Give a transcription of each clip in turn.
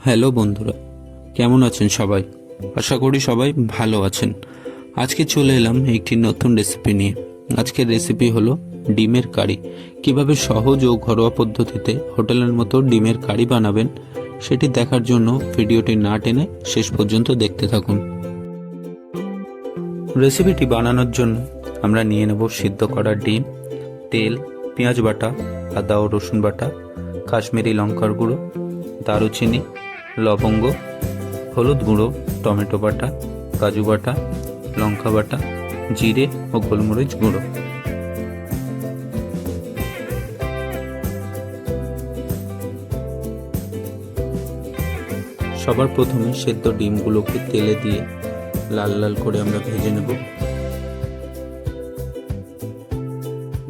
Hello বন্ধুরা, কেমন আছেন সবাই? আশা করি সবাই ভালো আছেন। আজকে চলে এলাম একটি নতুন রেসিপি নিয়ে। আজকের রেসিপি হলো ডিমের কারি। কিভাবে সহজ ও ঘরোয়া পদ্ধতিতে হোটেলের মতো ডিমের কারি বানাবেন সেটি দেখার জন্য ভিডিওটি না টেনে শেষ পর্যন্ত দেখতে থাকুন। রেসিপিটি বানানোর জন্য আমরা নিয়ে নেব সিদ্ধ করা ডিম, তেল, পেঁয়াজ বাটা, আদা ও রসুন বাটা, কাশ্মীরি লঙ্কার গুঁড়ো, দারুচিনি, লবঙ্গ, হলুদ গুঁড়ো, টমেটো বাটা, কাজু বাটা, লঙ্কা বাটা, জিরে ও গোলমরিচ গুঁড়ো। সবার প্রথমে সেদ্ধ ডিমগুলোকে তেলে দিয়ে লাল লাল করে আমরা ভেজে নেব।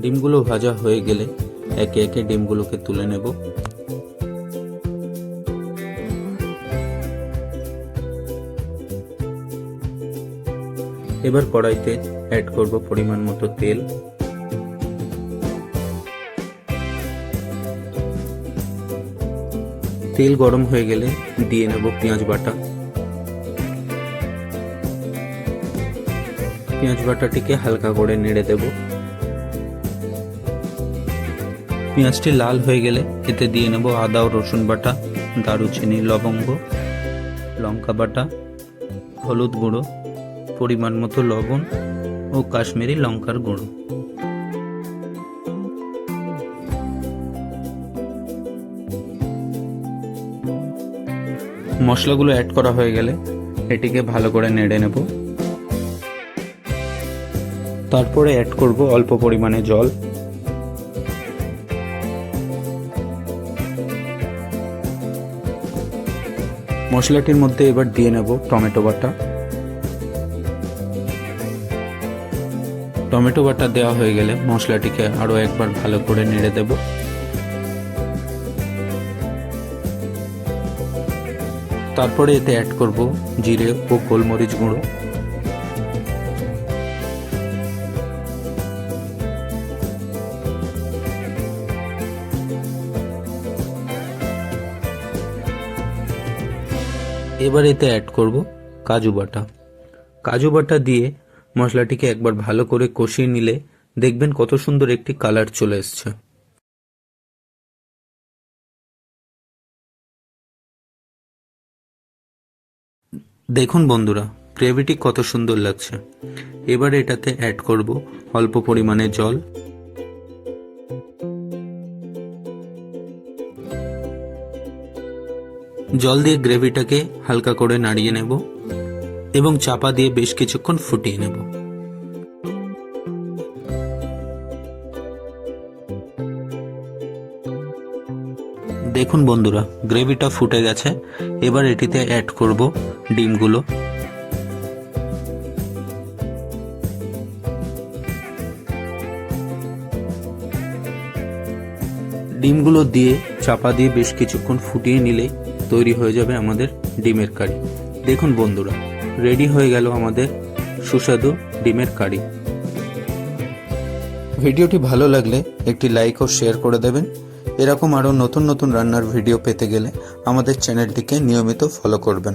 ডিমগুলো ভাজা হয়ে গেলে একে একে ডিমগুলোকে তুলে নেব। এবার কড়াইতে অ্যাড করব পরিমাণ মতো তেল। তেল গরম হয়ে গেলে দিয়ে নেব পেঁয়াজ বাটা। পেঁয়াজ বাটাটিকে হালকা করে নেড়ে দেব। পেঁয়াজটি লাল হয়ে গেলে এতে দিয়ে নেব আদা ও রসুন বাটা, দারুচিনি, লবঙ্গ, লঙ্কা বাটা, হলুদ গুঁড়ো, পরিমাণ মতো লবণ ও কাশ্মীরি লঙ্কার গুঁড়ো। মশলাগুলো অ্যাড করা হয়ে গেলে এটিকে ভালো করে নেড়ে নেব। তারপরে অ্যাড করব অল্প পরিমাণে জল। মশলাটির মধ্যে এবার দিয়ে নেব টমেটো বাটা। টমেটো বাটা দেওয়া হয়ে গেলে মশলাটিকে আরো একবার ভালো করে নেড়ে দেব। তারপরে এতে অ্যাড করব জিরে ও গোলমরিচ গুঁড়ো। এবার এতে অ্যাড করব কাজু বাটা। কাজু বাটা দিয়ে মশলাটিকে একবার ভালো করে কষিয়ে নিলে দেখবেন কত সুন্দর একটি কালার চলে এসছে। দেখুন বন্ধুরা, গ্রেভিটি কত সুন্দর লাগছে। এবার এটাতে অ্যাড করব অল্প পরিমাণে জল। জল দিয়ে গ্রেভিটাকে হালকা করে নাড়িয়ে নেব এবং চাপা দিয়ে বেশ কিছুক্ষণ ফুটিয়ে নেব। দেখুন বন্ধুরা, গ্রেভিটা ফুটে গেছে। এবার এটিতে অ্যাড করব ডিমগুলো। ডিমগুলো দিয়ে চাপা দিয়ে বেশ কিছুক্ষণ ফুটিয়ে নিলে তৈরি হয়ে যাবে আমাদের ডিমের কারি। দেখুন বন্ধুরা, রেডি হয়ে গেল আমাদের সুস্বাদু ডিমের কারি। ভিডিওটি ভালো লাগলে একটি লাইক ও শেয়ার করে দেবেন। এরকম আরও নতুন নতুন রান্নার ভিডিও পেতে গেলে আমাদের চ্যানেলটিকে নিয়মিত ফলো করবেন।